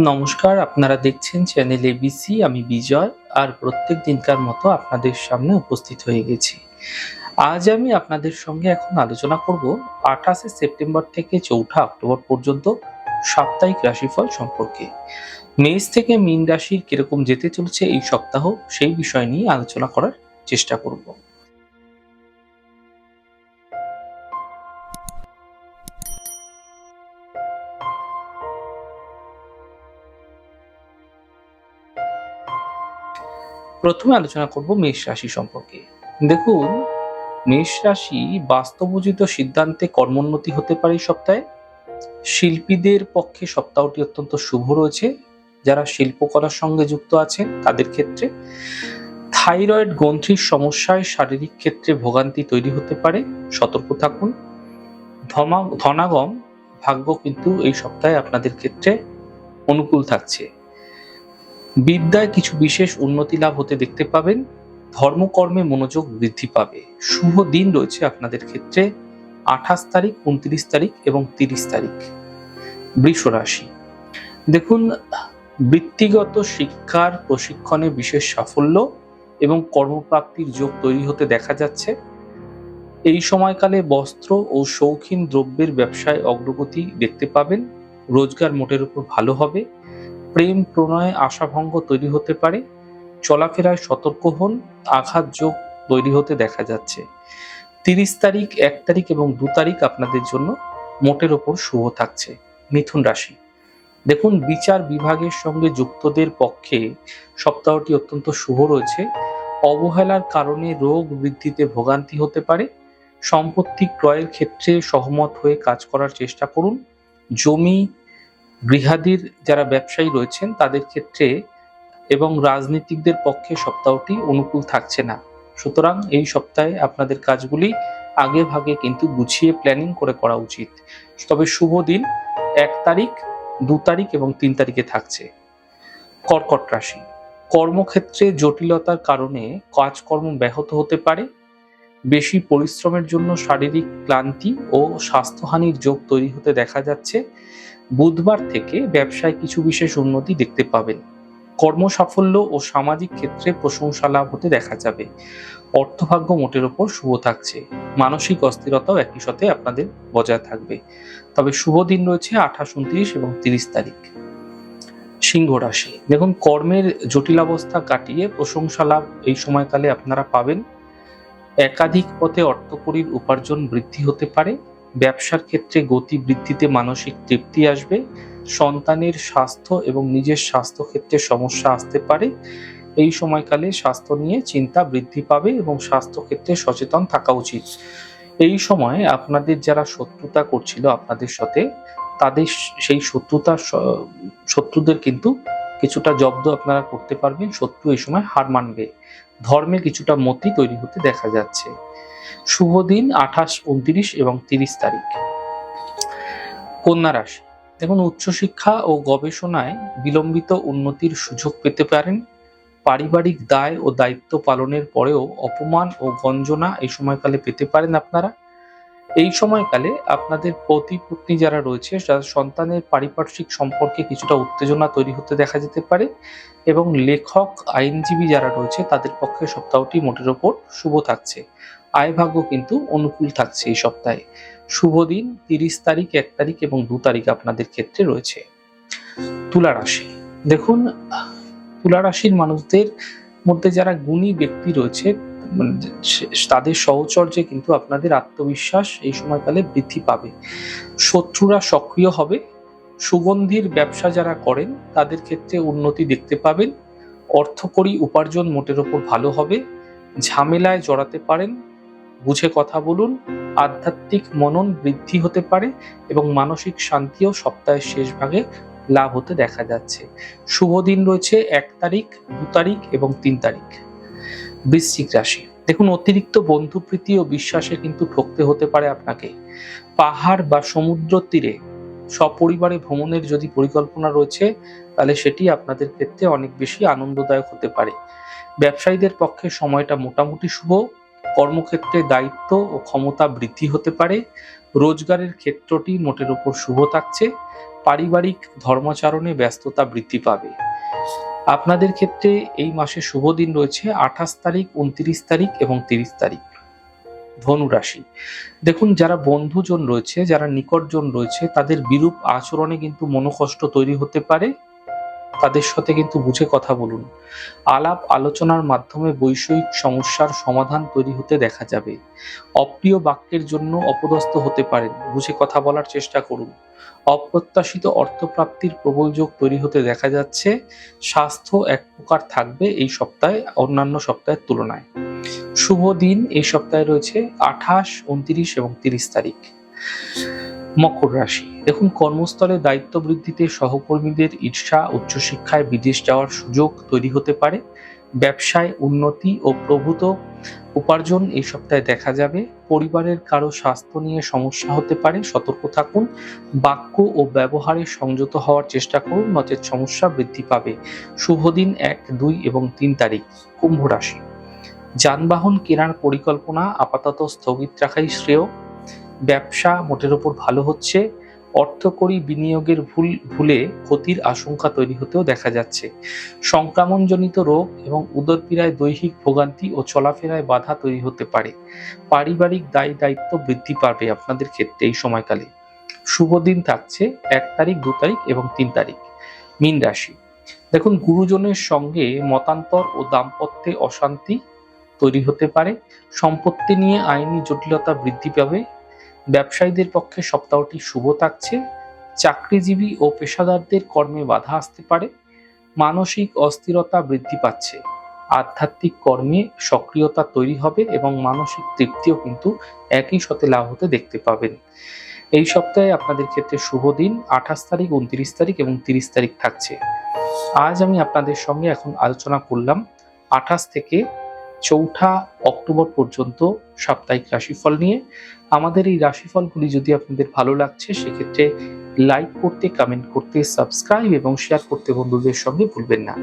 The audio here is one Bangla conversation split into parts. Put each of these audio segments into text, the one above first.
নমস্কার, আপনারা দেখছেন চ্যানেল এবিসি। আমি বিজয়, আর প্রত্যেক দিনকার মতো আপনাদের সামনে উপস্থিত হয়ে গেছি। আজ আমি আপনাদের সঙ্গে এখন আলোচনা করব 28শে সেপ্টেম্বর থেকে 4ঠা অক্টোবর পর্যন্ত সাপ্তাহিক রাশিফল সম্পর্কে। মেষ থেকে মীন রাশির কিরকম যেতে চলেছে এই সপ্তাহ, সেই বিষয় নিয়ে আলোচনা করার চেষ্টা করব। প্রথমে আলোচনা করব মেষ রাশি সম্পর্কে। দেখুন, মেষ রাশি বাস্তবোচিত সিদ্ধান্তে কর্মোন্নতি হতে পারে এই সপ্তাহে। শিল্পীদের পক্ষে সপ্তাহটি অত্যন্ত শুভ রয়েছে। যারা শিল্পকলার সঙ্গে যুক্ত আছেন তাদের ক্ষেত্রে থাইরয়েড গ্রন্থির সমস্যায় শারীরিক ক্ষেত্রে ভোগান্তি তৈরি হতে পারে, সতর্ক থাকুন। ধনাগম ভাগ্য কিন্তু এই সপ্তাহে আপনাদের ক্ষেত্রে অনুকূল থাকছে। বিদ্যায় কিছু বিশেষ উন্নতি লাভ হতে দেখতে পাবেন। ধর্মকর্মে মনোযোগ বৃদ্ধি পাবে। শুভ দিন রয়েছে আপনাদের ক্ষেত্রে 28 তারিখ, 29 তারিখ এবং 30 তারিখ। বৃষ রাশি, দেখুন, বৃত্তিগত শিক্ষার প্রশিক্ষণে বিশেষ সাফল্য এবং কর্মপ্রাপ্তির যোগ তৈরি হতে দেখা যাচ্ছে। এই সময়কালে বস্ত্র ও শৌখিন দ্রব্যের ব্যবসায় অগ্রগতি দেখতে পাবেন। রোজগার মোটের উপর ভালো হবে। প্রেম প্রণয়ে আশাভঙ্গ তৈরি হতে পারে। চলাফেরায় সতর্ক হন। আঘাত যোগ তৈরি হতে দেখা যাচ্ছে। 30 তারিখ, 1 তারিখ এবং 2 তারিখ আপনাদের জন্য মোটের ওপর শুভ থাকছে। মিথুন রাশি, দেখুন, বিচার বিভাগের সঙ্গে যুক্তদের পক্ষে সপ্তাহটি অত্যন্ত শুভ রয়েছে। অবহেলার কারণে রোগ বৃদ্ধিতে ভোগান্তি হতে পারে। সম্পত্তি ক্রয়ের ক্ষেত্রে সহমত হয়ে কাজ করার চেষ্টা করুন। জমি গৃহাদির যারা ব্যবসায়ী রয়েছেন তাদের ক্ষেত্রে এবং রাজনীতিকদের পক্ষে সপ্তাহটি অনুকূল থাকছে না। সুতরাং এই সপ্তাহে আপনাদের কাজগুলি আগে ভাগে কিন্তু গুছিয়ে প্ল্যানিং করে করা উচিত। তবে শুভ দিন 1 তারিখ, 2 তারিখ এবং 3 তারিখে থাকছে। কর্কট রাশি, কর্মক্ষেত্রে জটিলতার কারণে কাজকর্ম ব্যাহত হতে পারে। বেশি পরিশ্রমের জন্য শারীরিক ক্লান্তি ও স্বাস্থ্যহানির যোগ তৈরি হতে দেখা যাচ্ছে। বুধবার থেকে ব্যবসায় কিছু বিশেষ উন্নতি দেখতে পাবেন। কর্মসাফল্য ও সামাজিক ক্ষেত্রে প্রশংসা লাভ হতে দেখা যাবে। অর্থভাগ্য মোটের ওপর শুভ থাকছে। মানসিক অস্থিরতাও একই সাথে আপনাদের বজায় থাকবে। তবে শুভ দিন রয়েছে 28, 29 এবং 30 তারিখ। সিংহ রাশি, দেখুন, কর্মের জটিলাবস্থা কাটিয়ে প্রশংসা লাভ এই সময়কালে আপনারা পাবেন। একাধিক পথে অর্থকড়ির উপার্জন বৃদ্ধি হতে পারে। ব্যবসার ক্ষেত্রে গতি বৃদ্ধিতে মানসিক তৃপ্তি আসবে। সন্তানের স্বাস্থ্য এবং নিজের স্বাস্থ্য ক্ষেত্রে সমস্যা আসতে পারে। এই সময়কালে স্বাস্থ্য নিয়ে চিন্তা বৃদ্ধি পাবে এবং স্বাস্থ্য ক্ষেত্রে সচেতন থাকা উচিত। এই সময় আপনাদের যারা শত্রুতা করছিল আপনাদের সাথে, তাদের সেই শত্রুদের কিন্তু কিছুটা জব্দ আপনারা করতে পারবেন। শত্রু এই সময় হার মানবে। ধর্মে কিছুটা মতি তৈরি হতে দেখা যাচ্ছে। শুভ দিন 28, 29 এবং 30 তারিখ। কন্যা রাশি, দেখুন, উচ্চশিক্ষা ও গবেষণায় বিলম্বিত উন্নতির সুযোগ পেতে পারেন। পারিবারিক দায় ও দায়িত্ব পালনের পরেও অপমান ও গঞ্জনা এই সময়কালে পেতে পারেন আপনারা। এই সময়কালে আপনাদের পতি পত্নী যারা রয়েছে, যারা সন্তানের পারিপার্শ্বিক সম্পর্কে কিছুটা উত্তেজনা তৈরি হতে দেখা যেতে পারে এবং লেখক, আইনজীবী যারা রয়েছে তাদের পক্ষে সপ্তাহটি মোটের ওপর শুভ থাকছে। আয় ভাগ্য কিন্তু অনুকূল থাকছে এই সপ্তাহে। শুভ দিন 30 তারিখ, 1 তারিখ এবং 2 তারিখ আপনাদের ক্ষেত্রে রয়েছে। তুলা রাশি, দেখুন, তুলা রাশির মানুষদের মধ্যে যারা গুণী ব্যক্তি রয়েছে, মানে তাদের সহচর্যে কিন্তু আপনাদের আত্মবিশ্বাস এই সময়কালে বৃদ্ধি পাবে। শত্রুরা সক্রিয় হবে। সুগন্ধির ব্যবসা যারা করেন তাদের ক্ষেত্রে উন্নতি দেখতে পাবেন। অর্থকড়ি উপার্জন মোটের ওপর ভালো হবে। ঝামেলায় জড়াতে পারেন, বুঝে কথা বলুন। আধ্যাত্মিক মনন বৃদ্ধি হতে পারে এবং মানসিক শান্তিও সপ্তাহের শেষ ভাগে লাভ হতে দেখা যাচ্ছে। শুভ দিন রয়েছে 1 তারিখ, 2 তারিখ এবং 3 তারিখ। বৃশ্চিক রাশি, দেখুন, অতিরিক্ত বন্ধুপ্রীতি ও বিশ্বাসে কিন্তু ঠকতে হতে পারে আপনাকে। পাহাড় বা সমুদ্র তীরে সপরিবারে ভ্রমণের যদি পরিকল্পনা রয়েছে তাহলে সেটি আপনাদের ক্ষেত্রে অনেক বেশি আনন্দদায়ক হতে পারে। ব্যবসায়ীদের পক্ষে সময়টা মোটামুটি শুভ। কর্মক্ষেত্রে দায়িত্ব ও ক্ষমতা বৃদ্ধি হতে পারে। রোজগারের ক্ষেত্রটি মোটের উপর শুভ থাকছে। পারিবারিক ধর্মাচরণে ব্যস্ততা বৃদ্ধি পাবে। আপনাদের ক্ষেত্রে এই মাসে শুভ দিন রয়েছে 28 তারিখ, 29 তারিখ এবং 30 তারিখ। ধনু রাশি, দেখুন যারা বন্ধুজন রয়েছে, যারা নিকটজন রয়েছে, তাদের বিরূপ আচরণে কিন্তু মনোকষ্ট তৈরি হতে পারে। তাদের সাথে কিন্তু বুঝে কথা বলুন। আলাপ আলোচনার মাধ্যমে বৈষয়িক সমস্যার সমাধান তৈরি হতে দেখা যাবে। অপ্রিয় বাক্যের জন্য অপদস্থ হতে পারেন, বুঝে কথা বলার চেষ্টা করুন। অপ্রত্যাশিত অর্থপ্রাপ্তির প্রবল যোগ তৈরি হতে দেখা যাচ্ছে। স্বাস্থ্য এক প্রকার থাকবে এই সপ্তাহে অন্যান্য সপ্তাহের তুলনায়। শুভ দিন এই সপ্তাহে রয়েছে 28, 29 এবং 30 তারিখ। মকর রাশি, দেখুন কর্মস্থলে দায়িত্ব বৃদ্ধিতে সহকর্মীদের ঈর্ষা, উচ্চশিক্ষায় বিদেশ যাওয়ার সুযোগ তৈরি হতে পারে। ব্যবসায় উন্নতি ও প্রভূত উপার্জন এই সপ্তাহে দেখা যাবে। পরিবারের কারো স্বাস্থ্য নিয়ে সমস্যা হতে পারে, সতর্ক থাকুন। বাক্য ও ব্যবহারে সংযত হওয়ার চেষ্টা করুন, নচেত সমস্যা বৃদ্ধি পাবে। শুভ দিন 1, 2 এবং 3 তারিখ। কুম্ভ রাশি, যানবাহন কেনার পরিকল্পনা আপাতত স্থগিত রাখাই শ্রেয়। ব্যবসা মোটের ওপর ভালো হচ্ছে। অর্থকরী বিনিয়োগের ভুলে ক্ষতির আশঙ্কা তৈরি হতেও দেখা যাচ্ছে। সংক্রমণজনিত রোগ এবং উদরপীড়ায় দৈহিক ভোগান্তি ও চলাফেরায় বাধা তৈরি হতে পারে। পারিবারিক দায়িত্ব বৃদ্ধি পাবে আপনাদের ক্ষেত্রে এই সময়কালে। শুভ দিন থাকছে 1 তারিখ, 2 তারিখ এবং 3 তারিখ। মীন রাশি, দেখুন গুরুজনের সঙ্গে মতান্তর ও দাম্পত্যে অশান্তি তৈরি হতে পারে। সম্পত্তি নিয়ে আইনি জটিলতা বৃদ্ধি পাবে। ব্যবসায়ীদের পক্ষে সপ্তাহটি শুভ থাকছে। চাকরিজীবী ও পেশাদারদের কর্মে বাধা আসতে পারে। মানসিক অস্থিরতা বৃদ্ধি পাচ্ছে। আধ্যাত্মিক কর্মে সক্রিয়তা তৈরি হবে এবং মানসিক তৃপ্তিও কিন্তু একই সাথে লাভ হতে দেখতে পাবেন। এই সপ্তাহে আপনাদের ক্ষেত্রে শুভ দিন 28 তারিখ, 29 তারিখ এবং 30 তারিখ থাকছে। আজ আমি আপনাদের সঙ্গে এখন আলোচনা করলাম 28 থেকে 4 অক্টোবর পর্যন্ত সাপ্তাহিক রাশিফল নিয়ে। আমাদের এই রাশিফলগুলি যদি আপনাদের ভালো লাগছে সেক্ষেত্রে লাইক করতে, কমেন্ট করতে, সাবস্ক্রাইব এবং শেয়ার করতে বন্ধুদের সঙ্গে ভুলবেন না।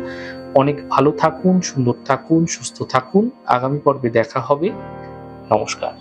অনেক ভালো থাকুন, সুন্দর থাকুন, সুস্থ থাকুন। আগামী পর্বে দেখা হবে। নমস্কার।